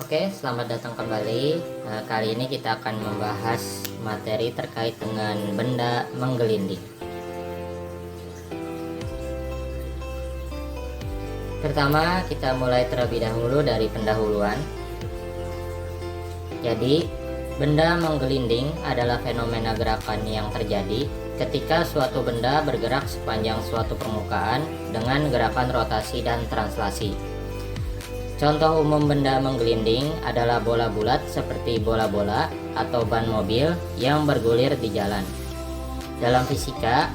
Oke, selamat datang kembali. Kali ini kita akan membahas materi terkait dengan benda menggelinding. Pertama, kita mulai terlebih dahulu dari pendahuluan. Jadi, benda menggelinding adalah fenomena gerakan yang terjadi ketika suatu benda bergerak sepanjang suatu permukaan dengan gerakan rotasi dan translasi. Contoh umum benda menggelinding adalah bola bulat seperti bola-bola atau ban mobil yang bergulir di jalan. Dalam fisika,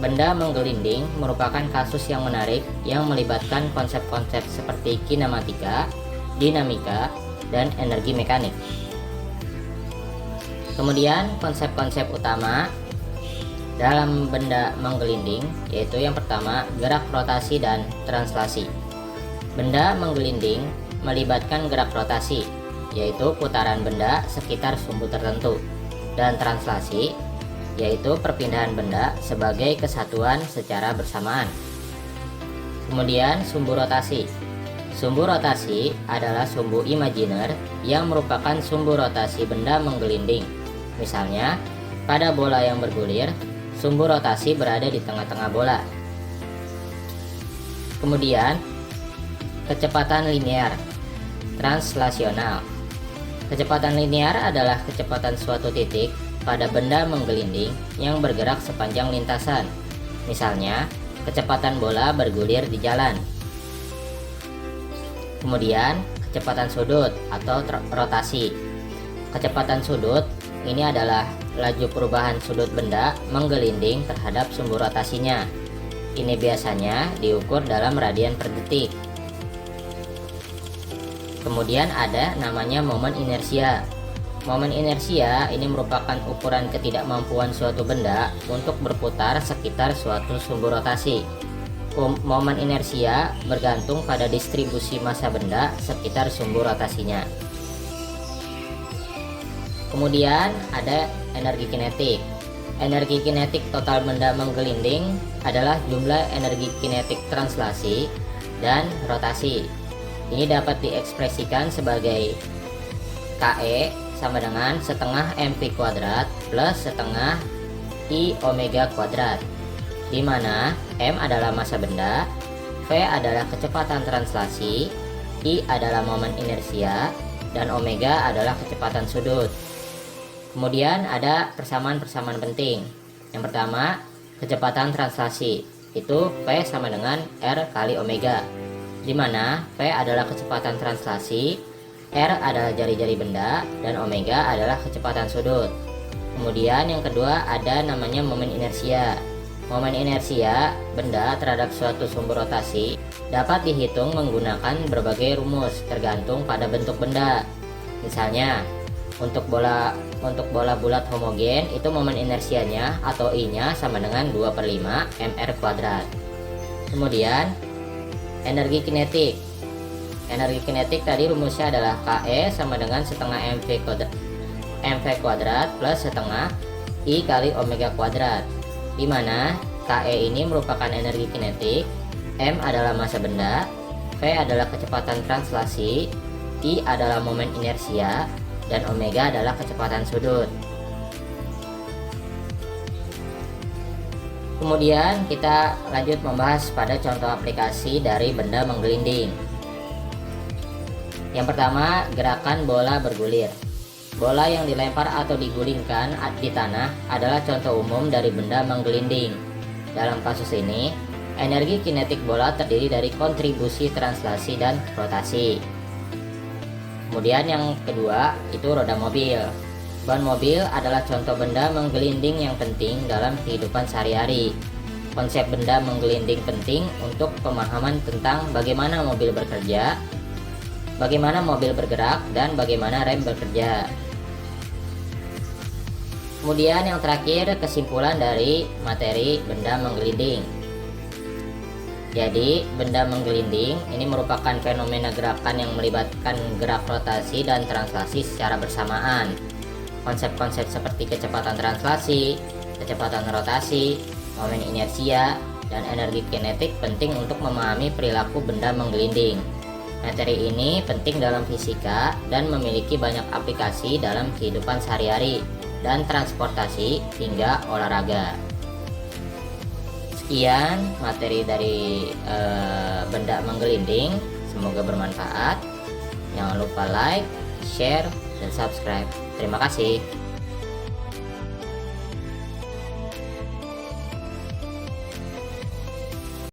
benda menggelinding merupakan kasus yang menarik yang melibatkan konsep-konsep seperti kinematika, dinamika, dan energi mekanik. Kemudian konsep-konsep utama dalam benda menggelinding yaitu yang pertama, gerak rotasi dan translasi. Benda menggelinding melibatkan gerak rotasi, yaitu putaran benda sekitar sumbu tertentu, dan translasi, yaitu perpindahan benda sebagai kesatuan secara bersamaan. Kemudian sumbu rotasi. Sumbu rotasi adalah sumbu imajiner yang merupakan sumbu rotasi benda menggelinding. Misalnya, pada bola yang bergulir, sumbu rotasi berada di tengah-tengah bola. Kemudian, kecepatan linear translasional. Kecepatan linear adalah kecepatan suatu titik pada benda menggelinding yang bergerak sepanjang lintasan. Misalnya, kecepatan bola bergulir di jalan. Kemudian, kecepatan sudut atau rotasi. Kecepatan sudut ini adalah laju perubahan sudut benda menggelinding terhadap sumbu rotasinya. Ini biasanya diukur dalam radian per detik. Kemudian ada namanya momen inersia. Momen inersia ini merupakan ukuran ketidakmampuan suatu benda untuk berputar sekitar suatu sumbu rotasi. Momen inersia bergantung pada distribusi massa benda sekitar sumbu rotasinya. Kemudian ada energi kinetik. Energi kinetik total benda menggelinding adalah jumlah energi kinetik translasi dan rotasi. Ini dapat diekspresikan sebagai KE sama dengan setengah mv kuadrat plus setengah I omega kuadrat, di mana M adalah massa benda, V adalah kecepatan translasi, I adalah momen inersia, dan omega adalah kecepatan sudut. Kemudian ada persamaan-persamaan penting. Yang pertama, kecepatan translasi, itu V sama dengan R kali omega, di mana P adalah kecepatan translasi, R adalah jari-jari benda, dan omega adalah kecepatan sudut. Kemudian yang kedua ada namanya momen inersia. Momen inersia benda terhadap suatu sumbu rotasi dapat dihitung menggunakan berbagai rumus tergantung pada bentuk benda. Misalnya, untuk bola bulat homogen itu momen inersianya atau I-nya sama dengan 2/5 mr kuadrat. Kemudian energi kinetik. Energi kinetik tadi rumusnya adalah KE sama dengan setengah mv kuadrat plus setengah I kali omega kuadrat, di mana KE ini merupakan energi kinetik, M adalah massa benda, V adalah kecepatan translasi, I adalah momen inersia, dan omega adalah kecepatan sudut. Kemudian kita lanjut membahas pada contoh aplikasi dari benda menggelinding. Yang pertama, gerakan bola bergulir. Bola yang dilempar atau digulingkan di tanah adalah contoh umum dari benda menggelinding. Dalam kasus ini, energi kinetik bola terdiri dari kontribusi translasi dan rotasi. Kemudian yang kedua, itu roda mobil. Ban mobil adalah contoh benda menggelinding yang penting dalam kehidupan sehari-hari. Konsep benda menggelinding penting untuk pemahaman tentang bagaimana mobil bekerja, bagaimana mobil bergerak, dan bagaimana rem bekerja. Kemudian yang terakhir, kesimpulan dari materi benda menggelinding. Jadi, benda menggelinding ini merupakan fenomena gerakan yang melibatkan gerak rotasi dan translasi secara bersamaan. Konsep-konsep seperti kecepatan translasi, kecepatan rotasi, momen inersia, dan energi kinetik penting untuk memahami perilaku benda menggelinding. Materi ini penting dalam fisika dan memiliki banyak aplikasi dalam kehidupan sehari-hari dan transportasi hingga olahraga. Sekian materi dari benda menggelinding, semoga bermanfaat. Jangan lupa like, share, dan subscribe. Terima kasih.